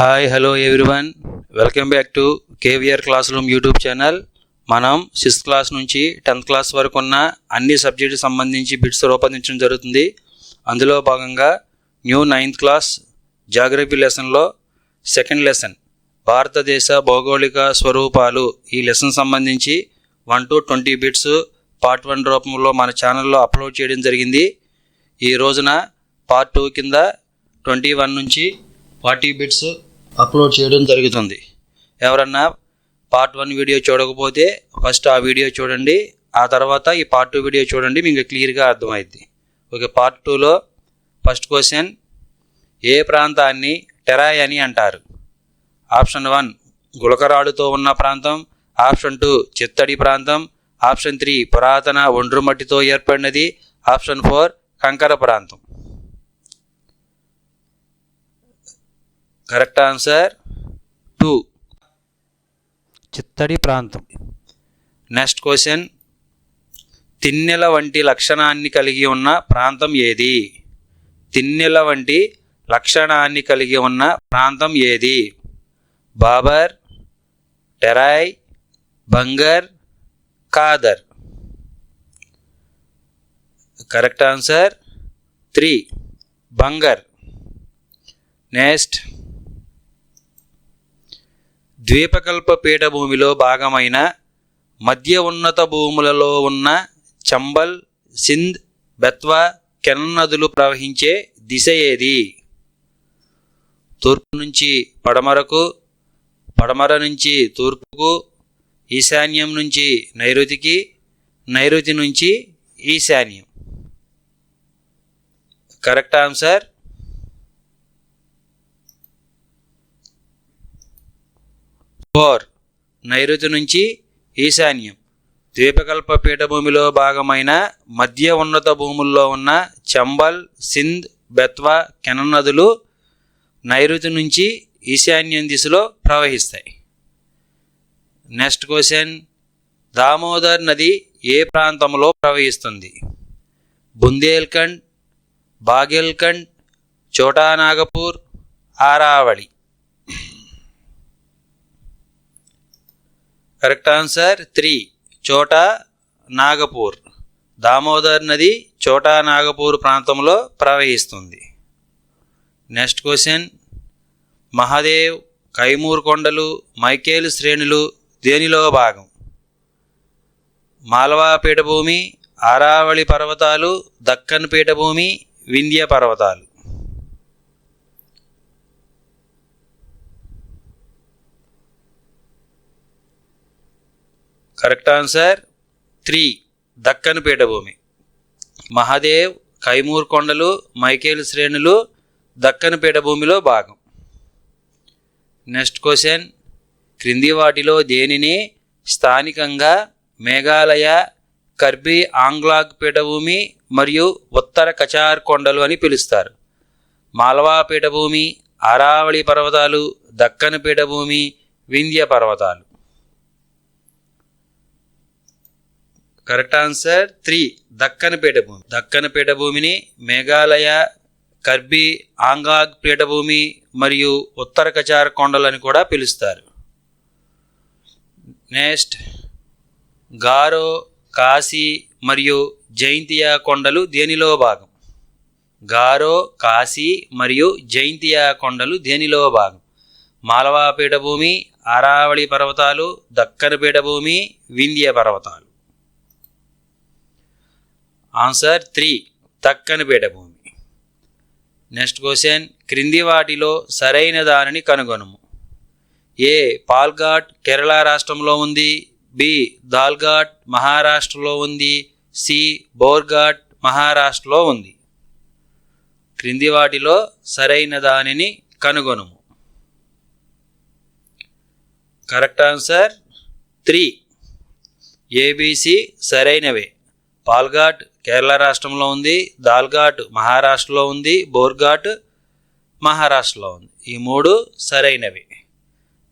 Hi hello everyone, welcome back to KVR class room YouTube channel. మనం 6th class నుంచి 10th class వరకు ఉన్న అన్ని సబ్జెక్టుకి సంబంధించి బిట్స్ రూపొందించడం జరుగుతుంది. అందులో భాగంగా న్యూ 9th క్లాస్ జాగ్రఫీ లెసన్లో సెకండ్ లెసన్ భారతదేశ భౌగోళిక స్వరూపాలు ఈ లెసన్ సంబంధించి 1 to 20 బిట్స్ పార్ట్ 1 రూపంలో మన ఛానల్లో అప్లోడ్ చేయడం జరిగింది. ఈ రోజున పార్ట్ 2 కింద 21 నుంచి 40 బిట్స్ అప్లోడ్ చేయడం జరుగుతుంది. ఎవరన్నా పార్ట్ 1 వీడియో చూడకపోతే ఫస్ట్ ఆ వీడియో చూడండి, ఆ తర్వాత ఈ పార్ట్ 2 వీడియో చూడండి, మీకు క్లియర్గా అర్థమైంది. ఓకే, పార్ట్ 2లో ఫస్ట్ క్వశ్చన్, ఏ ప్రాంతాన్ని టెరాయ్ అని అంటారు? ఆప్షన్ 1 గులకరాడుతో ఉన్న ప్రాంతం, ఆప్షన్ 2 చిత్తడి ప్రాంతం, ఆప్షన్ 3 పురాతన ఒండ్రు మట్టితో ఏర్పడినది, ఆప్షన్ 4 కంకర ప్రాంతం. కరెక్ట్ ఆన్సర్ 2, చిత్తడి ప్రాంతం. నెక్స్ట్ క్వశ్చన్, తిన్నెల వంటి లక్షణాన్ని కలిగి ఉన్న ప్రాంతం ఏది? తిన్నెల వంటి లక్షణాన్ని కలిగి ఉన్న ప్రాంతం ఏది? Bhabar, Terai, Bhangar, Khadar. Correct answer 3, Bhangar. Next, ద్వీపకల్ప పీఠభూమిలో భాగమైన మధ్య ఉన్నత భూములలో ఉన్న చంబల్, సింధ్, బెత్వా, కెన్ నదులు ప్రవహించే దిశ ఏది? తూర్పు నుంచి పడమరకు, పడమర నుంచి తూర్పుకు, ఈశాన్యం నుంచి నైరుతికి, నైరుతి నుంచి ఈశాన్యం. కరెక్ట్ ఆన్సర్ 4, నైరుతి నుంచి ఈశాన్యం. ద్వీపకల్ప పీఠభూమిలో భాగమైన మధ్య ఉన్నత భూముల్లో ఉన్న చంబల్, సింధ్, బెత్వా, కెన్ నదులు నైరుతి నుంచి ఈశాన్యం దిశలో ప్రవహిస్తాయి. నెక్స్ట్ క్వశ్చన్, దామోదర్ నది ఏ ప్రాంతంలో ప్రవహిస్తుంది? బుందేల్ఖండ్, బాగేల్ఖండ్, ఛోటా నాగపూర్, ఆరావళి. Correct answer 3, Chota Nagpur. దామోదర్ నది ఛోటా నాగపూర్ ప్రాంతంలో ప్రవహిస్తుంది. నెక్స్ట్ క్వశ్చన్, మహాదేవ్, కైమూర్ కొండలు, మైకేల్ శ్రేణులు దేనిలో భాగం? మాల్వా పీఠభూమి, ఆరావళి పర్వతాలు, దక్కన్ పీఠభూమి, వింధ్య పర్వతాలు. కరెక్ట్ ఆన్సర్ 3, దక్కన్ పీఠభూమి. మహాదేవ్, కైమూర్ కొండలు, మైకేల్ శ్రేణులు దక్కన్ పీఠభూమిలో భాగం. నెక్స్ట్ క్వశ్చన్, క్రింది వాటిలో దేనిని స్థానికంగా మేఘాలయ, కర్బీ ఆంగ్లాంగ్ పీఠభూమి మరియు ఉత్తర కచార్ కొండలు అని పిలుస్తారు? మాల్వా పీఠభూమి, ఆరావళి పర్వతాలు, దక్కన్ పీఠభూమి, వింధ్య పర్వతాలు. కరెక్ట్ ఆన్సర్ 3, దక్కన్ పీఠభూమి. దక్కన్ పీఠభూమిని మేఘాలయ, కర్బీ ఆంగ్లాంగ్ పీఠభూమి మరియు ఉత్తర కచార్ కొండలని కూడా పిలుస్తారు. నెక్స్ట్, గారో, కాశీ మరియు జైంతియా కొండలు దేనిలో భాగం? గారో, కాశీ మరియు జైంతియా కొండలు దేనిలో భాగం? మాల్వా పీఠభూమి, ఆరావళి పర్వతాలు, దక్కన్ పీఠభూమి, వింధ్య పర్వతాలు. ఆన్సర్ 3, దక్కన్ పీఠభూమి. నెక్స్ట్ క్వశ్చన్, క్రింది వాటిలో సరైన దానిని కనుగొనుము. ఏ పాల్ఘాట్ కేరళ రాష్ట్రంలో ఉంది, బి దాల్ఘాట్ మహారాష్ట్రలో ఉంది, సి బోర్ఘాట్ మహారాష్ట్రలో ఉంది. క్రింది వాటిలో సరైన దానిని కనుగొనుము. కరెక్ట్ ఆన్సర్ 3, ఏబిసి సరైనవే. పాల్ఘాట్ కేరళ రాష్ట్రంలో ఉంది, దాల్ఘాట్ మహారాష్ట్రలో ఉంది, బోర్ఘాట్ మహారాష్ట్రలో ఉంది. ఈ 3 సరైనవి.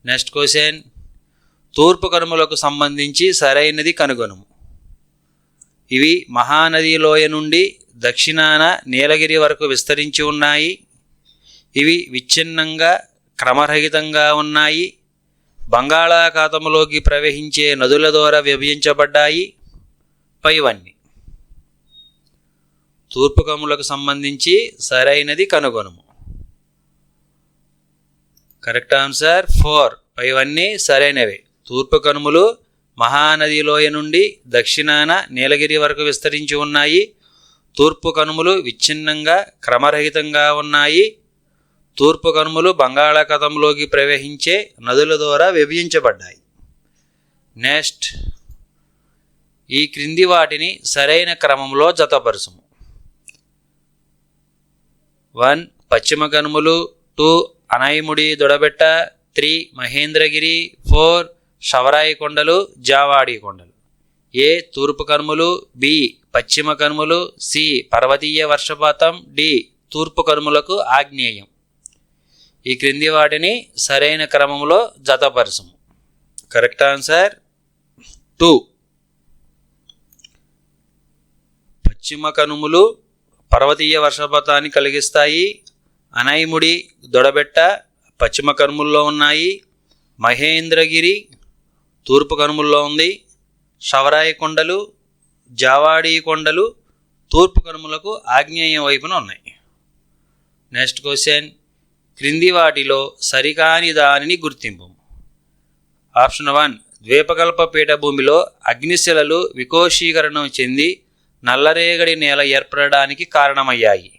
నెక్స్ట్ క్వశ్చన్, తూర్పు కనుమలకు సంబంధించి సరైనది కనుగొనుము. ఇవి మహానది లోయ నుండి దక్షిణాన నీలగిరి వరకు విస్తరించి ఉన్నాయి. ఇవి విచ్ఛిన్నంగా క్రమరహితంగా ఉన్నాయి. బంగాళాఖాతంలోకి ప్రవహించే నదుల ద్వారా విభజించబడ్డాయి. పైవన్నీ. తూర్పు కనుమలకు సంబంధించి సరైనది కనుగొనుము. Correct answer 4. పైవన్నీ సరైనవే. తూర్పు కనుమలు మహానది లోయ నుండి దక్షిణాన నీలగిరి వరకు విస్తరించి ఉన్నాయి. తూర్పు కనుమలు విచ్ఛిన్నంగా క్రమరహితంగా ఉన్నాయి. తూర్పు కనుమలు బంగాళాఖాతంలోకి ప్రవహించే నదుల ద్వారా విభజించబడ్డాయి. నెక్స్ట్, ఈ క్రింది వాటిని సరైన క్రమంలో జతపరచుము. 1. పశ్చిమ కనుమలు. 2. అనైముడి దొడబెట్ట. 3. మహేంద్రగిరి. 4. శవరాయి కొండలు, జావాడి కొండలు. ఏ. తూర్పు కనుమలు. బి. పశ్చిమ కనుమలు. సి. పర్వతీయ వర్షపాతం. డి. తూర్పు కనుమలకు ఆగ్నేయం. ఈ క్రింది వాటిని సరైన క్రమంలో జతపరచుము. Correct answer 2. పశ్చిమ కనుమలు పర్వతీయ వర్షపాతాన్ని కలిగిస్తాయి. అనైముడి దొడబెట్ట పశ్చిమ కనుమల్లో ఉన్నాయి. మహేంద్రగిరి తూర్పు కనుమల్లో ఉంది. శవరాయి కొండలు, జావాడి కొండలు తూర్పు కనుమలకు ఆగ్నేయం వైపున ఉన్నాయి. నెక్స్ట్ క్వశ్చన్, క్రింది వాటిలో సరికాని దానిని గుర్తింపు. ఆప్షన్ 1. ద్వీపకల్ప పీఠభూమిలో అగ్నిశిలలు వికోశీకరణం చెంది నల్లరేగడి నేల ఏర్పడడానికి కారణమయ్యాయి.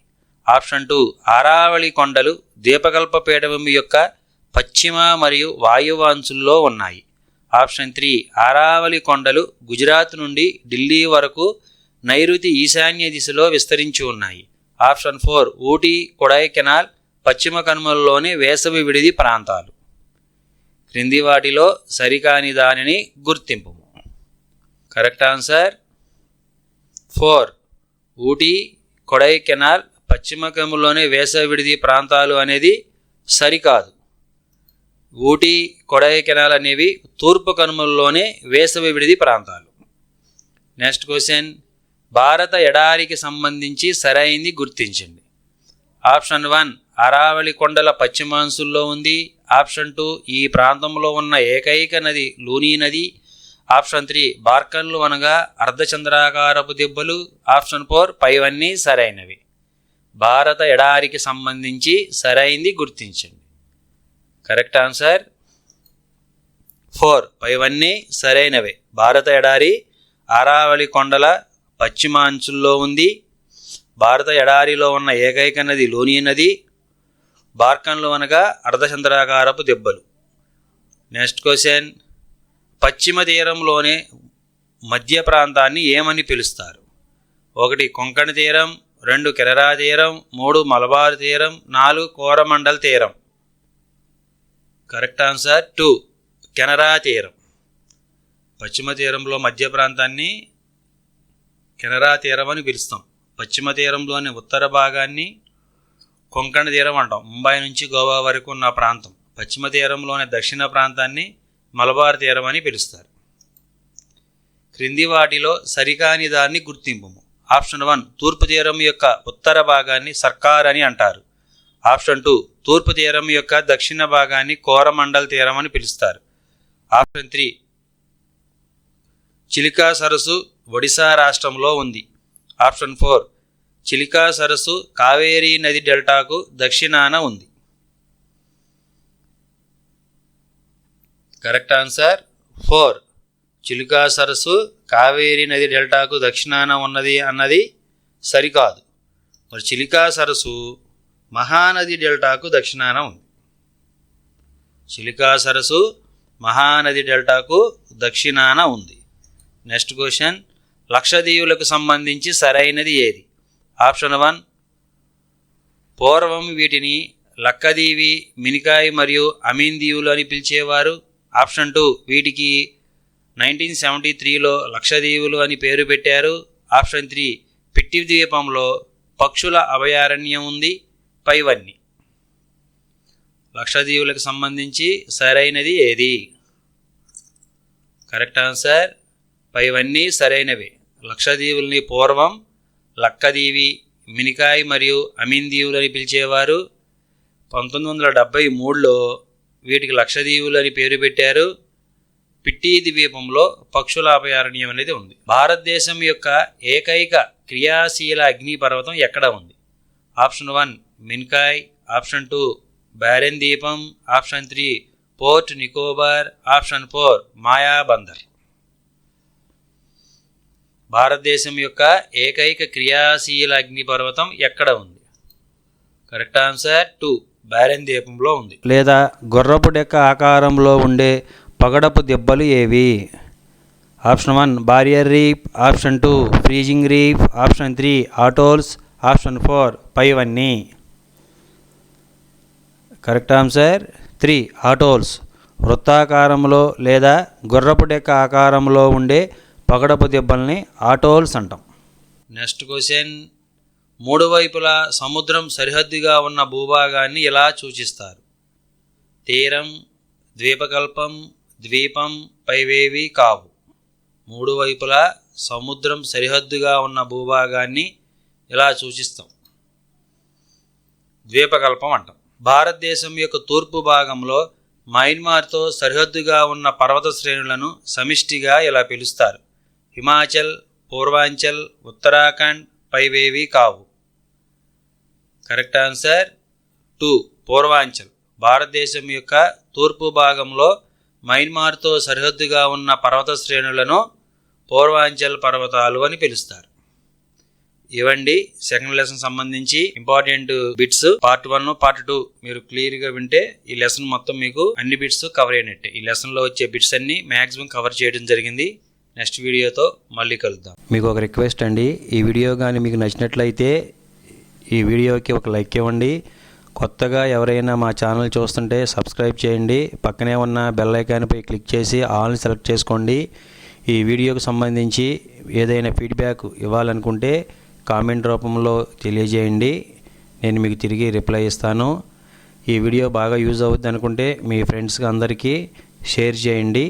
ఆప్షన్ 2. ఆరావళి కొండలు ద్వీపకల్ప పీఠభూమి యొక్క పశ్చిమ మరియు వాయువ్య అంచుల్లో ఉన్నాయి. ఆప్షన్ 3. ఆరావళి కొండలు గుజరాత్ నుండి ఢిల్లీ వరకు నైరుతి ఈశాన్య దిశలో విస్తరించి ఉన్నాయి. ఆప్షన్ 4. ఊటీ, కొడైకెనాల్ పశ్చిమ కనుమలలోని వేసవి విడిది ప్రాంతాలు. క్రింది వాటిలో సరికాని దానిని గుర్తింపు. Correct answer 4. ఊటీ, కొడైకెనాల్ పశ్చిమ కనుమలలోని వేసవి విడిది ప్రాంతాలు అనేది సరికాదు. ఊటీ, కొడైకెనాల్ అనేవి తూర్పు కనుమలలోనే వేసవి విడిది ప్రాంతాలు. నెక్స్ట్ క్వశ్చన్, భారత ఎడారికి సంబంధించి సరైంది గుర్తించండి. ఆప్షన్ 1. అరావళి కొండల పశ్చిమాంశుల్లో ఉంది. ఆప్షన్ 2. ఈ ప్రాంతంలో ఉన్న ఏకైక నది లూని నది. ఆప్షన్ 3. బార్కన్లు అనగా అర్ధచంద్రాకారపు దిబ్బలు. ఆప్షన్ 4. పైవన్నీ సరైనవి. భారత ఎడారికి సంబంధించి సరైంది గుర్తించండి. Correct answer 4. పైవన్నీ సరైనవే. భారత ఎడారి అరావళి కొండల పశ్చిమ అంచుల్లో ఉంది. భారత ఎడారిలో ఉన్న ఏకైక నది లూని నది. బార్కన్లు అనగా అర్ధచంద్రాకారపు దెబ్బలు. నెక్స్ట్ క్వశ్చన్, పశ్చిమ తీరంలోనే మధ్య ప్రాంతాన్ని ఏమని పిలుస్తారు? 1. కొంకణ తీరం. 2. కెనరా తీరం. 3. మలబార్ తీరం. 4. కోరమండల్ తీరం. Correct answer 2. కెనరా తీరం. పశ్చిమ తీరంలో మధ్య ప్రాంతాన్ని కెనరా తీరం అని పిలుస్తాం. పశ్చిమ తీరంలోని ఉత్తర భాగాన్ని కొంకణ తీరం అంటాం. ముంబై నుంచి గోవా వరకు ఉన్న ప్రాంతం. పశ్చిమ తీరంలోని దక్షిణ ప్రాంతాన్ని మలబార్ తీరం అని పిలుస్తారు. క్రింది వాటిలో సరికాని దాన్ని గుర్తింపు. ఆప్షన్ 1. తూర్పు తీరం యొక్క ఉత్తర భాగాన్ని సర్కార్ అని అంటారు. ఆప్షన్ 2. తూర్పు తీరం యొక్క దక్షిణ భాగాన్ని కోరమండల్ తీరం అని పిలుస్తారు. ఆప్షన్ 3. చిలికా సరస్సు ఒడిశా రాష్ట్రంలో ఉంది. ఆప్షన్ 4. చిలికా సరస్సు కావేరీ నది డెల్టాకు దక్షిణాన ఉంది. Correct answer 4. చిలికా సరస్సు కావేరీ నది డెల్టాకు దక్షిణాన ఉన్నది అన్నది సరికాదు. మరి చిలికా సరస్సు మహానది డెల్టాకు దక్షిణాన ఉంది. చిలికా సరస్సు మహానది డెల్టాకు దక్షిణాన ఉంది. నెక్స్ట్ క్వశ్చన్, లక్షద్వీపులకు సంబంధించి సరైనది ఏది? ఆప్షన్ 1. పూర్వం వీటిని లక్కదీవి, మినికాయ్ మరియు అమీన్ దీవులు అని పిలిచేవారు. ఆప్షన్ 2. వీటికి 1973లో లక్షద్వీపులు అని పేరు పెట్టారు. ఆప్షన్ 3. పిట్టి ద్వీపంలో పక్షుల అభయారణ్యం ఉంది. పైవన్నీ. లక్షద్వీపులకు సంబంధించి సరైనది ఏది? కరెక్ట్ ఆన్సర్ పైవన్నీ సరైనవే. లక్షద్వీపుల్ని పూర్వం లక్కదీవి, మినికాయ్ మరియు అమీన్ దీవులు అని పిలిచేవారు. 1973లో వీటికి లక్షద్వీపులు అని పేరు పెట్టారు. పిట్టి ద్వీపంలో పక్షుల అభయారణ్యం అనేది ఉంది. భారతదేశం యొక్క ఏకైక క్రియాశీల అగ్నిపర్వతం ఎక్కడ ఉంది? ఆప్షన్ 1 మిన్కాయ్, ఆప్షన్ 2 బ్యారెన్ ద్వీపం, option 3 port Nicobar, option 4 Mayabunder. భారతదేశం యొక్క ఏకైక క్రియాశీల అగ్నిపర్వతం ఎక్కడ ఉంది? కరెక్ట్ ఆన్సర్ 2 బ్యారెన్ ద్వీపంలో ఉంది. లేదా గుర్రపు డెక్క ఆకారంలో ఉండే పగడపు దెబ్బలు ఏవి? Option 1 barrier reef, option 2 fringing reef, option 3 atolls, option 4 పైవన్నీ. Correct answer 3 ఆటోల్స్. వృత్తాకారంలో లేదా గుర్రపు డెక్క ఆకారంలో ఉండే పగడపు దెబ్బల్ని ఆటోల్స్ అంటాం. నెక్స్ట్ క్వశ్చన్, 3 వైపులా సముద్రం సరిహద్దుగా ఉన్న భూభాగాన్ని ఎలా సూచిస్తారు? తీరం, ద్వీపకల్పం, ద్వీపం, పైవేవి కావు. 3 వైపులా సముద్రం సరిహద్దుగా ఉన్న భూభాగాన్ని ఎలా సూచిస్తాం? ద్వీపకల్పం అంటాం. భారతదేశం యొక్క తూర్పు భాగంలో మయన్మార్తో సరిహద్దుగా ఉన్న పర్వత శ్రేణులను సమిష్టిగా ఇలా పిలుస్తారు? హిమాచల్, పూర్వాంచల్, ఉత్తరాఖండ్, పైవేవి కావు. Correct answer 2 Purvanchal. భారతదేశం యొక్క తూర్పు భాగంలో మయన్మార్తో సరిహద్దుగా ఉన్న పర్వత శ్రేణులను పూర్వాంచల్ పర్వతాలు అని పిలుస్తారు. ఇవండి సెకండ్ లెసన్ సంబంధించి ఇంపార్టెంట్ బిట్స్. పార్ట్ 1, పార్ట్ 2 మీరు క్లియర్గా వింటే ఈ లెసన్ మొత్తం మీకు అన్ని బిట్స్ కవర్ అయినట్టే. ఈ లెసన్లో వచ్చే బిట్స్ అన్ని మ్యాక్సిమం కవర్ చేయడం జరిగింది. నెక్స్ట్ వీడియోతో మళ్ళీ కలుద్దాం. మీకు ఒక రిక్వెస్ట్ అండి, ఈ వీడియో కానీ మీకు నచ్చినట్లయితే ఈ వీడియోకి ఒక లైక్ ఇవ్వండి. కొత్తగా ఎవరైనా మా ఛానల్ చూస్తుంటే సబ్స్క్రైబ్ చేయండి. పక్కనే ఉన్న బెల్ ఐకాన్పై క్లిక్ చేసి ఆల్ని సెలెక్ట్ చేసుకోండి. ఈ వీడియోకి సంబంధించి ఏదైనా ఫీడ్బ్యాక్ ఇవ్వాలనుకుంటే కామెంట్ రూపంలో తెలియజేయండి. నేను మీకు తిరిగి రిప్లై ఇస్తాను. ఈ వీడియో బాగా యూజ్ అవుద్ది అనుకుంటే మీ ఫ్రెండ్స్కి అందరికీ షేర్ చేయండి.